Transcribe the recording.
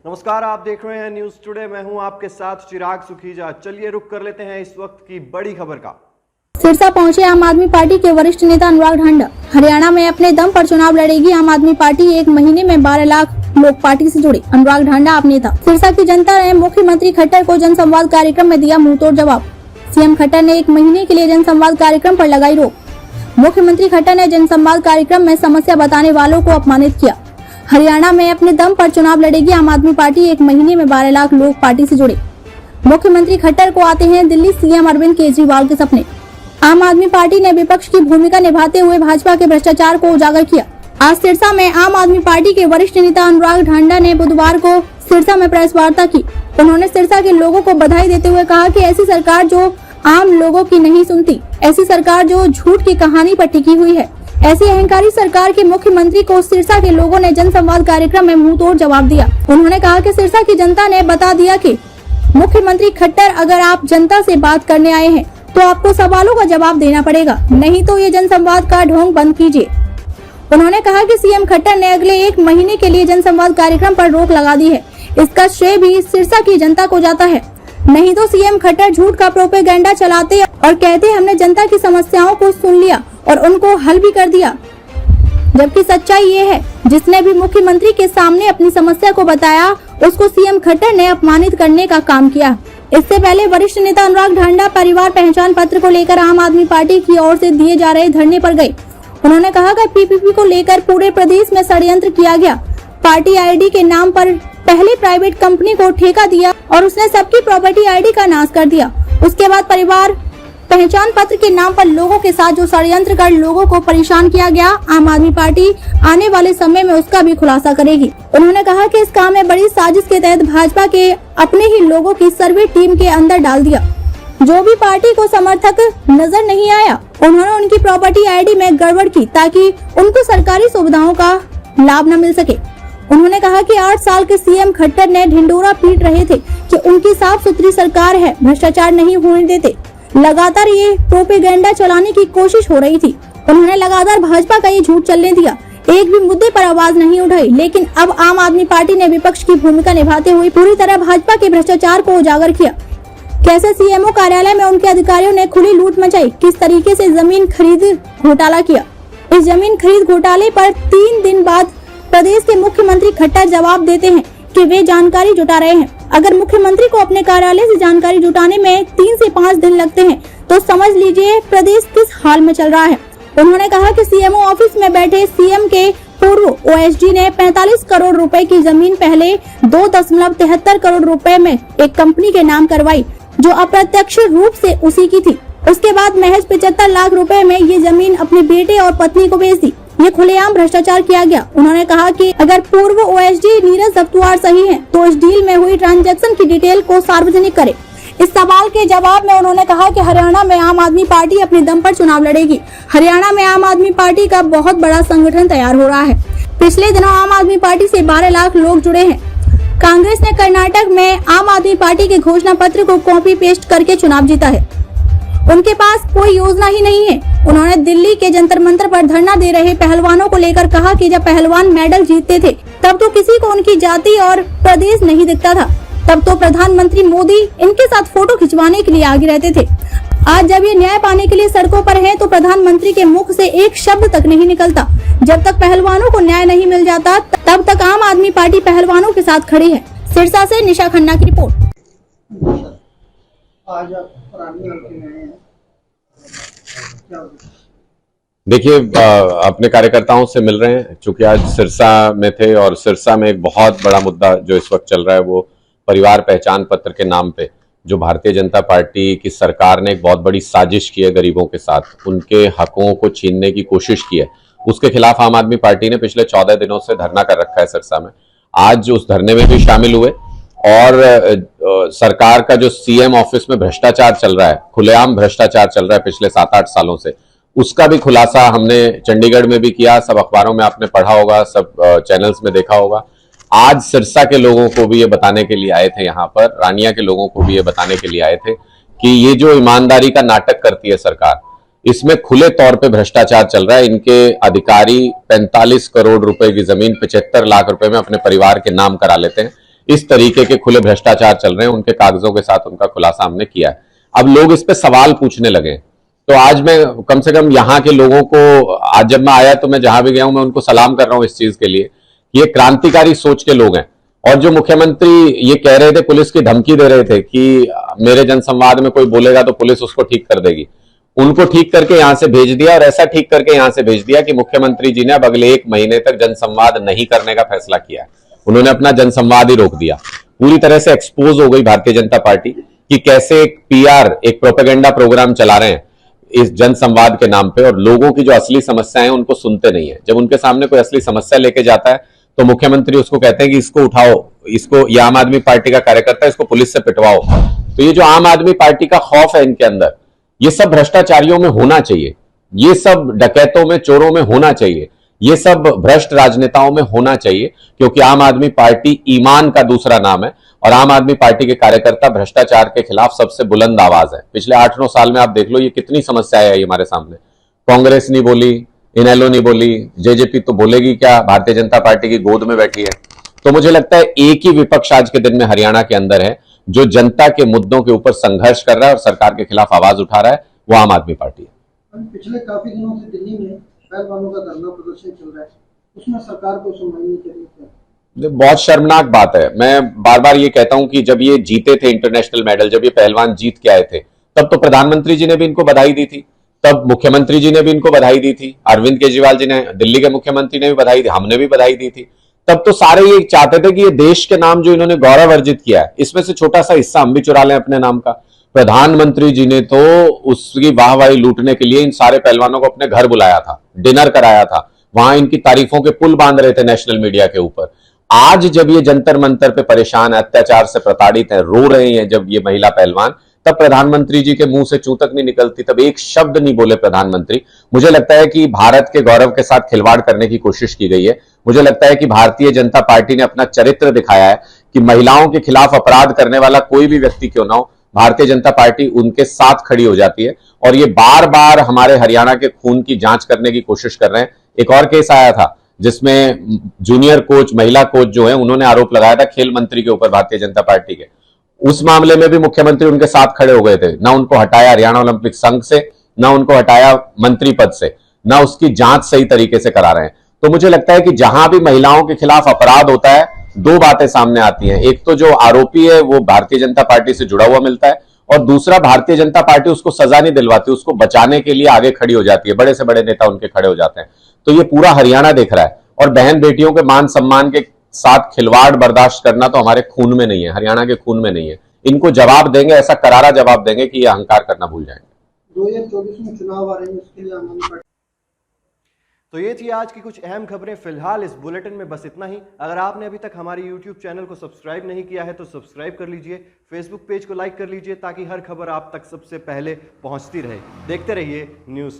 नमस्कार, आप देख रहे हैं न्यूज टुडे। मैं हूं आपके साथ चिराग सुखीजा। चलिए रुक कर लेते हैं इस वक्त की बड़ी खबर का। सिरसा पहुंचे आम आदमी पार्टी के वरिष्ठ नेता अनुराग ढांडा। हरियाणा में अपने दम पर चुनाव लड़ेगी आम आदमी पार्टी। एक महीने में 12 लाख लोग पार्टी से जुड़े। अनुराग ढांडा आप नेता। सिरसा की जनता ने मुख्यमंत्री खट्टर को जनसंवाद कार्यक्रम में दिया मुंहतोड़ जवाब। सीएम खट्टर ने 1 महीने के लिए जनसंवाद कार्यक्रम पर लगाई रोक। मुख्यमंत्री खट्टर ने जनसंवाद कार्यक्रम में समस्या बताने वालों को अपमानित किया। हरियाणा में अपने दम पर चुनाव लड़ेगी आम आदमी पार्टी। 1 महीने में 12 लाख लोग पार्टी से जुड़े। मुख्यमंत्री खट्टर को आते हैं दिल्ली सीएम अरविंद केजरीवाल के सपने। आम आदमी पार्टी ने विपक्ष की भूमिका निभाते हुए भाजपा के भ्रष्टाचार को उजागर किया। आज सिरसा में आम आदमी पार्टी के वरिष्ठ नेता अनुराग ढांडा ने बुधवार को सिरसा में प्रेस वार्ता की। उन्होंने सिरसा के लोगों को बधाई देते हुए कहा कि ऐसी सरकार जो आम लोगों की नहीं सुनती, ऐसी सरकार जो झूठ की कहानी पर टिकी हुई है, ऐसी अहंकारी सरकार के मुख्यमंत्री को सिरसा के लोगों ने जनसंवाद कार्यक्रम में मुंहतोड़ जवाब दिया। उन्होंने कहा कि सिरसा की जनता ने बता दिया कि मुख्यमंत्री खट्टर, अगर आप जनता से बात करने आए हैं तो आपको सवालों का जवाब देना पड़ेगा, नहीं तो ये जनसंवाद का ढोंग बंद कीजिए। उन्होंने कहा कि सीएम खट्टर ने अगले 1 महीने के लिए जनसंवाद कार्यक्रम पर रोक लगा दी है। इसका श्रेय भी सिरसा की जनता को जाता है, नहीं तो सीएम खट्टर झूठ का प्रोपेगेंडा चलाते और कहते हमने जनता की समस्याओं को सुन लिया और उनको हल भी कर दिया। जबकि सच्चाई ये है, जिसने भी मुख्यमंत्री के सामने अपनी समस्या को बताया उसको सीएम खट्टर ने अपमानित करने का काम किया। इससे पहले वरिष्ठ नेता अनुराग ढांडा परिवार पहचान पत्र को लेकर आम आदमी पार्टी की ओर से दिए जा रहे धरने पर गए। उन्होंने कहा कि पीपीपी को लेकर पूरे प्रदेश में षड्यंत्र किया गया। पार्टी आईडी के नाम पर पहले प्राइवेट कंपनी को ठेका दिया और उसने सबकी प्रॉपर्टी आईडी का नाश कर दिया। उसके बाद परिवार पहचान पत्र के नाम पर लोगों के साथ जो षड्यंत्र कर लोगों को परेशान किया गया, आम आदमी पार्टी आने वाले समय में उसका भी खुलासा करेगी। उन्होंने कहा कि इस काम में बड़ी साजिश के तहत भाजपा के अपने ही लोगों की सर्वे टीम के अंदर डाल दिया। जो भी पार्टी को समर्थक नजर नहीं आया, उन्होंने उनकी प्रॉपर्टी आईडी में गड़बड़ की ताकि उनको सरकारी सुविधाओं का लाभ न मिल सके। उन्होंने कहा कि 8 साल के सीएम खट्टर ने ढिंडोरा पीट रहे थे कि उनकी साफ सुथरी सरकार है, भ्रष्टाचार नहीं होने देते। लगातार ये प्रोपेगेंडा चलाने की कोशिश हो रही थी। उन्होंने लगातार भाजपा का ये झूठ चलने दिया, एक भी मुद्दे पर आवाज नहीं उठाई। लेकिन अब आम आदमी पार्टी ने विपक्ष की भूमिका निभाते हुए पूरी तरह भाजपा के भ्रष्टाचार को उजागर किया। कैसे सीएमओ कार्यालय में उनके अधिकारियों ने खुली लूट मचाई, किस तरीके से जमीन खरीद घोटाला किया। इस जमीन खरीद घोटाले पर 3 दिन बाद प्रदेश के मुख्यमंत्री खट्टर जवाब देते हैं कि वे जानकारी जुटा रहे हैं। अगर मुख्यमंत्री को अपने कार्यालय से जानकारी जुटाने में 3 से 5 दिन लगते हैं तो समझ लीजिए प्रदेश किस हाल में चल रहा है। उन्होंने कहा कि सीएमओ ऑफिस में बैठे सीएम के पूर्व ओएसडी ने 45 करोड़ रुपए की जमीन पहले 2.73 करोड़ रुपए में एक कंपनी के नाम करवाई, जो अप्रत्यक्ष रूप से उसी की थी। उसके बाद महज 75 लाख रुपए में ये जमीन अपने बेटे और पत्नी को बेच दी। ये खुलेआम भ्रष्टाचार किया गया। उन्होंने कहा कि अगर पूर्व ओएसडी नीरज दफ्तुआर सही है तो इस डील में हुई ट्रांजैक्शन की डिटेल को सार्वजनिक करे। इस सवाल के जवाब में उन्होंने कहा कि हरियाणा में आम आदमी पार्टी अपने दम पर चुनाव लड़ेगी। हरियाणा में आम आदमी पार्टी का बहुत बड़ा संगठन तैयार हो रहा है। पिछले दिनों आम आदमी पार्टी से 12 लाख लोग जुड़े हैं। कांग्रेस ने कर्नाटक में आम आदमी पार्टी के घोषणा पत्र को कॉपी पेस्ट करके चुनाव जीता है। उनके पास कोई योजना ही नहीं है। उन्होंने दिल्ली के जंतर मंतर पर धरना दे रहे पहलवानों को लेकर कहा कि जब पहलवान मेडल जीतते थे तब तो किसी को उनकी जाति और प्रदेश नहीं दिखता था, तब तो प्रधानमंत्री मोदी इनके साथ फोटो खिंचवाने के लिए आगे रहते थे। आज जब ये न्याय पाने के लिए सड़कों पर हैं तो प्रधानमंत्री के मुख से एक शब्द तक नहीं निकलता। जब तक पहलवानों को न्याय नहीं मिल जाता तब तक आम आदमी पार्टी पहलवानों के साथ खड़ी है। सिरसा से निशा खन्ना की रिपोर्ट। देखिए, अपने कार्यकर्ताओं से मिल रहे हैं, चूंकि आज सिरसा में थे और सिरसा में एक बहुत बड़ा मुद्दा जो इस वक्त चल रहा है वो परिवार पहचान पत्र के नाम पे जो भारतीय जनता पार्टी की सरकार ने एक बहुत बड़ी साजिश की है गरीबों के साथ, उनके हकों को छीनने की कोशिश की है, उसके खिलाफ आम आदमी पार्टी ने पिछले 14 दिनों से धरना कर रखा है सिरसा में। आज उस धरने में भी शामिल हुए और सरकार का जो सीएम ऑफिस में भ्रष्टाचार चल रहा है, खुलेआम भ्रष्टाचार चल रहा है पिछले 7-8 सालों से, उसका भी खुलासा हमने चंडीगढ़ में भी किया। सब अखबारों में आपने पढ़ा होगा, सब चैनल्स में देखा होगा। आज सिरसा के लोगों को भी ये बताने के लिए आए थे, यहाँ पर रानिया के लोगों को भी ये बताने के लिए आए थे कि ये जो ईमानदारी का नाटक करती है सरकार, इसमें खुले तौर पे भ्रष्टाचार चल रहा है। इनके अधिकारी 45 करोड़ रुपए की जमीन 75 लाख रुपए में अपने परिवार के नाम करा लेते हैं। इस तरीके के खुले भ्रष्टाचार चल रहे हैं, उनके कागजों के साथ उनका खुलासा हमने किया है। अब लोग इस पे सवाल पूछने लगे। तो आज मैं कम से कम यहाँ के लोगों को, आज जब मैं आया तो मैं जहां भी गया हूं मैं उनको सलाम कर रहा हूं इस चीज के लिए। ये क्रांतिकारी सोच के लोग हैं। और जो मुख्यमंत्री ये कह रहे थे, पुलिस की धमकी दे रहे थे कि मेरे जनसंवाद में कोई बोलेगा तो पुलिस उसको ठीक कर देगी, उनको ठीक करके यहां से भेज दिया। और ऐसा ठीक करके यहां से भेज दिया कि मुख्यमंत्री जी ने अब अगले 1 महीने तक जनसंवाद नहीं करने का फैसला किया है। उन्होंने अपना जनसंवाद ही रोक दिया। पूरी तरह से एक्सपोज हो गई भारतीय जनता पार्टी कि कैसे एक PR, एक प्रोपेगेंडा प्रोग्राम चला रहे हैं इस जनसंवाद के नाम पे, और लोगों की जो असली समस्याएं हैं उनको सुनते नहीं है। जब उनके सामने कोई असली समस्या लेके जाता है तो मुख्यमंत्री उसको कहते हैं कि इसको उठाओ, इसको, ये आम आदमी पार्टी का कार्यकर्ता है, इसको पुलिस से पिटवाओ। तो ये जो आम आदमी पार्टी का खौफ है इनके अंदर, ये सब भ्रष्टाचारियों में होना चाहिए, ये सब डकैतों में, चोरों में होना चाहिए, ये सब भ्रष्ट राजनेताओं में होना चाहिए, क्योंकि आम आदमी पार्टी ईमान का दूसरा नाम है। और आम आदमी पार्टी के कार्यकर्ता भ्रष्टाचार के खिलाफ सबसे बुलंद आवाज है। पिछले 8-9 साल में आप देख लो ये कितनी समस्याएं आई हमारे सामने। कांग्रेस नहीं बोली, इनेलो नहीं बोली, जेजेपी तो बोलेगी क्या, भारतीय जनता पार्टी की गोद में बैठी है। तो मुझे लगता है एक ही विपक्ष आज के दिन में हरियाणा के अंदर है जो जनता के मुद्दों के ऊपर संघर्ष कर रहा है और सरकार के खिलाफ आवाज उठा रहा है, वो आम आदमी पार्टी है। पिछले काफी दिनों से दिल्ली में पहलवानों का धरना प्रदर्शन चल रहा है, उसमें सरकार को सुनवाई नहीं कर रही। बहुत शर्मनाक बात है। मैं बार बार ये कहता हूं कि जब ये जीते थे इंटरनेशनल मेडल, जब ये पहलवान जीत के आए थे, तब तो प्रधानमंत्री जी ने भी इनको बधाई दी थी, तब मुख्यमंत्री जी ने भी इनको बधाई दी थी, अरविंद केजरीवाल जी ने, दिल्ली के मुख्यमंत्री ने भी बधाई दी, हमने भी बधाई दी थी। तब तो सारे ये चाहते थे कि ये देश के नाम जो इन्होंने गौरव अर्जित किया है, इसमें से छोटा सा हिस्सा हम भी चुरा लें अपने नाम का। प्रधानमंत्री जी ने तो उसकी वाहवाही लूटने के लिए इन सारे पहलवानों को अपने घर बुलाया था, डिनर कराया था, वहां इनकी तारीफों के पुल बांध रहे थे नेशनल मीडिया के ऊपर। आज जब ये जंतर मंतर पे परेशान है, अत्याचार से प्रताड़ित है, रो रहे हैं जब ये महिला पहलवान, तब प्रधानमंत्री जी के मुंह से चूं तक नहीं निकलती, तब एक शब्द नहीं बोले प्रधानमंत्री। मुझे लगता है कि भारत के गौरव के साथ खिलवाड़ करने की कोशिश की गई है। मुझे लगता है कि भारतीय जनता पार्टी ने अपना चरित्र दिखाया है कि महिलाओं के खिलाफ अपराध करने वाला कोई भी व्यक्ति क्यों ना हो, भारतीय जनता पार्टी उनके साथ खड़ी हो जाती है। और ये बार बार हमारे हरियाणा के खून की जांच करने की कोशिश कर रहे हैं। एक और केस आया था जिसमें जूनियर कोच, महिला कोच जो है, उन्होंने आरोप लगाया था खेल मंत्री के ऊपर, भारतीय जनता पार्टी के। उस मामले में भी मुख्यमंत्री उनके साथ खड़े हो गए थे, ना उनको हटाया हरियाणा ओलंपिक संघ से, ना उनको हटाया मंत्री पद से, ना उसकी जांच सही तरीके से करा रहे हैं। तो मुझे लगता है कि जहां भी महिलाओं के खिलाफ अपराध होता है, 2 बातें सामने आती हैं। एक तो जो आरोपी है वो भारतीय जनता पार्टी से जुड़ा हुआ मिलता है, और दूसरा भारतीय जनता पार्टी उसको सजा नहीं दिलवाती, उसको बचाने के लिए आगे खड़ी हो जाती है, बड़े से बड़े नेता उनके खड़े हो जाते हैं। तो ये पूरा हरियाणा देख रहा है। और बहन बेटियों के मान सम्मान के साथ खिलवाड़ बर्दाश्त करना तो हमारे खून में नहीं है, हरियाणा के खून में नहीं है। इनको जवाब देंगे, ऐसा करारा जवाब देंगे कि ये अहंकार करना भूल जाएंगे। 2024 में चुनाव आ रहे हैं, उसके लिए आम आदमी पार्टी। तो ये थी आज की कुछ अहम खबरें। फिलहाल इस बुलेटिन में बस इतना ही। अगर आपने अभी तक हमारे YouTube चैनल को सब्सक्राइब नहीं किया है तो सब्सक्राइब कर लीजिए, Facebook पेज को लाइक कर लीजिए, ताकि हर खबर आप तक सबसे पहले पहुंचती रहे। देखते रहिए न्यूज़।